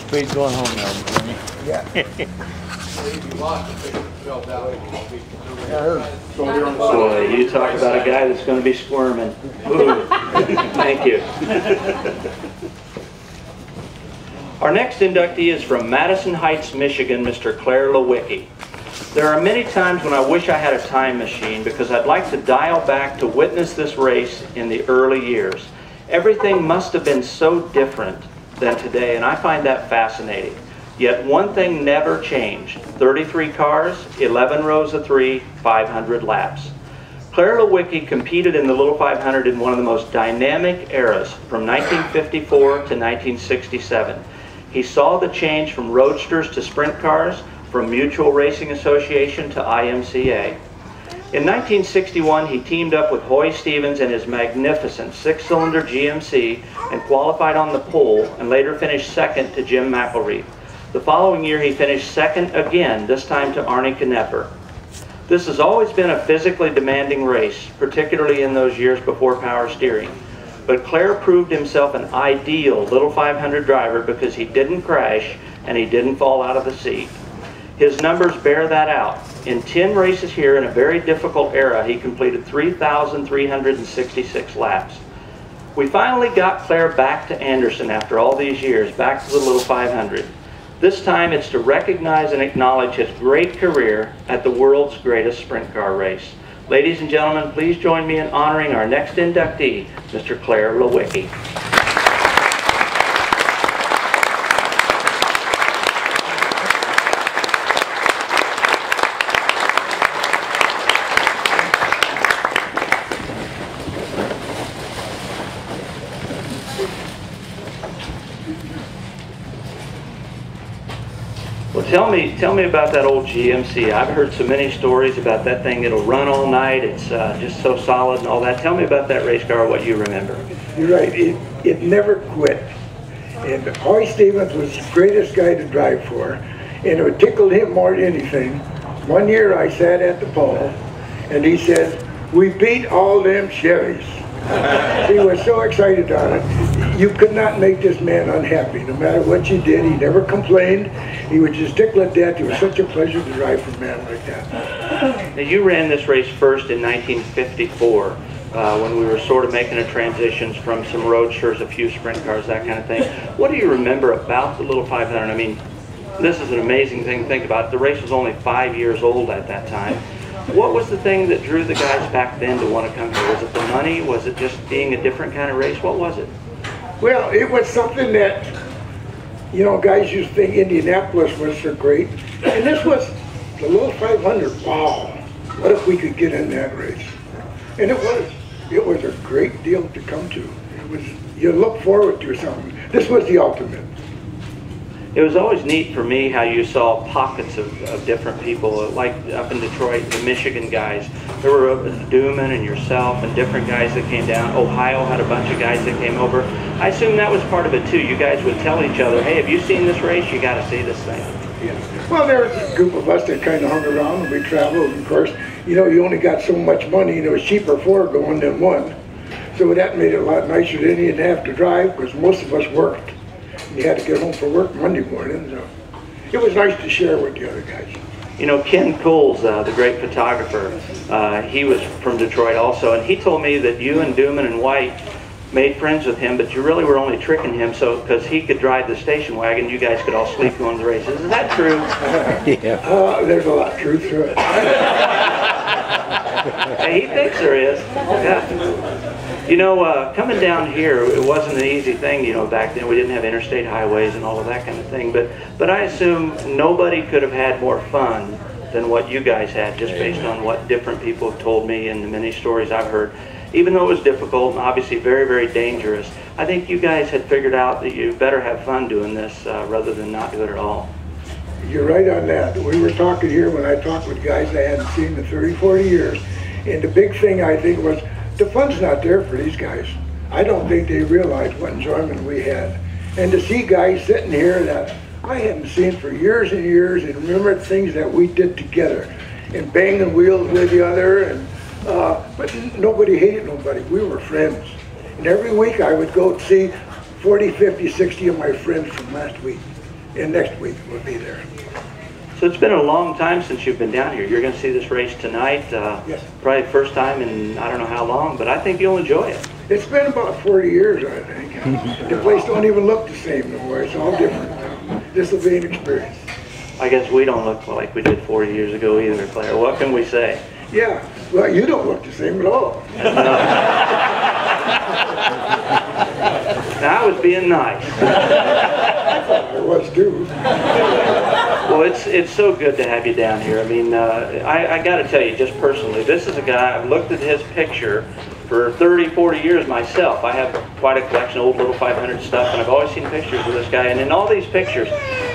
speed going home now, Jimmy. Yeah. Boy, you talk about a guy that's going to be squirming. Ooh. Thank you. Our next inductee is from Madison Heights, Michigan, Mr. Clare Lawicki. There are many times when I wish I had a time machine because I'd like to dial back to witness this race in the early years. Everything must have been so different than today, and I find that fascinating. Yet one thing never changed. 33 cars, 11 rows of 3, 500 laps. Clare Lawicki competed in the Little 500 in one of the most dynamic eras from 1954 to 1967. He saw the change from roadsters to sprint cars, from Mutual Racing Association to IMCA. In 1961, he teamed up with Hoy Stevens and his magnificent 6-cylinder GMC and qualified on the pole and later finished second to Jim McElreath. The following year, he finished second again, this time to Arnie Knepper. This has always been a physically demanding race, particularly in those years before power steering. But Clare proved himself an ideal Little 500 driver because he didn't crash and he didn't fall out of the seat. His numbers bear that out. In 10 races here in a very difficult era, he completed 3,366 laps. We finally got Clare back to Anderson after all these years, back to the Little 500. This time it's to recognize and acknowledge his great career at the world's greatest sprint car race. Ladies and gentlemen, please join me in honoring our next inductee, Mr. Clare Lawicki. Tell me about that old GMC. I've heard so many stories about that thing. It'll run all night. It's just so solid and all that. Tell me about that race car, what you remember. You're right. It never quit. And Hoy Stevens was the greatest guy to drive for. And it tickled him more than anything. One year I sat at the pole, and he said, "We beat all them Chevys." He was so excited on it. You could not make this man unhappy. No matter what you did, he never complained. He would just tickle at death. It was such a pleasure to drive for a man like that. Now, you ran this race first in 1954 when we were sort of making a transition from some roadsters, a few sprint cars, that kind of thing. What do you remember about the Little 500? I mean, this is an amazing thing to think about. The race was only 5 years old at that time. What was the thing that drew the guys back then to want to come here? Was it the money? Was it just being a different kind of race? What was it? Well, it was something that, you know, guys used to think Indianapolis was so great. And this was the Little 500. Wow, what if we could get in that race? And it was a great deal to come to. It was, you look forward to something. This was the ultimate. It was always neat for me how you saw pockets of different people, like up in Detroit, the Michigan guys. There were Dooman and yourself and different guys that came down. Ohio had a bunch of guys that came over. I assume that was part of it too. You guys would tell each other, "Hey, have you seen this race? You got to see this thing." Yeah. Well, there was a group of us that kind of hung around and we traveled. Of course, you know, you only got so much money, and it was cheaper for going than one. So that made it a lot nicer. Then you didn't have to drive because most of us worked. You had to get home for work Monday morning, so it was nice to share with the other guys. You know, Ken Cools, the great photographer, he was from Detroit also, and he told me that you and Dooman and White made friends with him, but you really were only tricking him so because he could drive the station wagon, you guys could all sleep going to the races. Is that true? Yeah. There's a lot of truth to it. Hey, he thinks there is. Yeah. You know, coming down here, it wasn't an easy thing, you know, back then. We didn't have interstate highways and all of that kind of thing. But I assume nobody could have had more fun than what you guys had, just based on what different people have told me and the many stories I've heard. Even though it was difficult and obviously very, very dangerous, I think you guys had figured out that you better have fun doing this rather than not do it at all. You're right on that. We were talking here when I talked with guys I hadn't seen in 30, 40 years. And the big thing I think was, the fun's not there for these guys. I don't think they realized what enjoyment we had. And to see guys sitting here that I hadn't seen for years and years and remember things that we did together and banging wheels with the other, and but nobody hated nobody. We were friends. And every week I would go see 40, 50, 60 of my friends from last week. and next week we'll be there. So it's been a long time since you've been down here. You're going to see this race tonight. Yes. Probably the first time in I don't know how long, but I think you'll enjoy it. It's been about 40 years, I think. The place don't even look the same no more. It's all different now. This will be an experience. I guess we don't look like we did 40 years ago either, Claire. What can we say? Yeah. Well, you don't look the same at all. Now, I was being nice. I was too. Well, it's so good to have you down here. I mean, I got to tell you, just personally, this is a guy, I've looked at his picture for 30, 40 years myself. I have quite a collection of old little 500 stuff, and I've always seen pictures of this guy. And in all these pictures,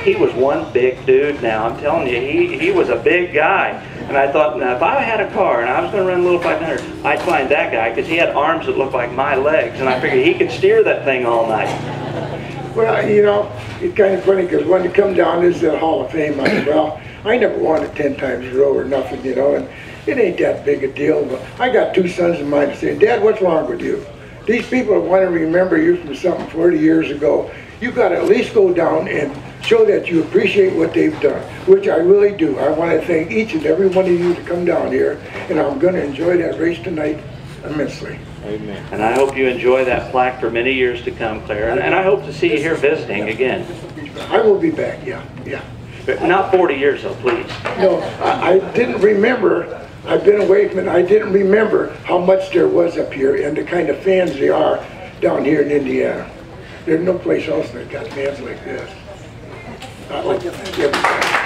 he was one big dude now. I'm telling you, he was a big guy. And I thought, now, if I had a car and I was going to run a little 500, I'd find that guy, because he had arms that looked like my legs. And I figured he could steer that thing all night. Well, you know, it's kind of funny because when you come down, this is the Hall of Fame. I said, well, I never won it 10 times in a row or nothing, you know, and it ain't that big a deal. But I got two sons of mine that say, Dad, what's wrong with you? These people want to remember you from something 40 years ago. You got to at least go down and show that you appreciate what they've done, which I really do. I want to thank each and every one of you to come down here, and I'm going to enjoy that race tonight immensely. Amen. And I hope you enjoy that plaque for many years to come, Claire. And I hope to see you here visiting again. I will be back, yeah. But not 40 years, though, please. No, I didn't remember. I've been away from it. I didn't remember how much there was up here and the kind of fans they are down here in Indiana. There's no place else that got fans like this. Not like this.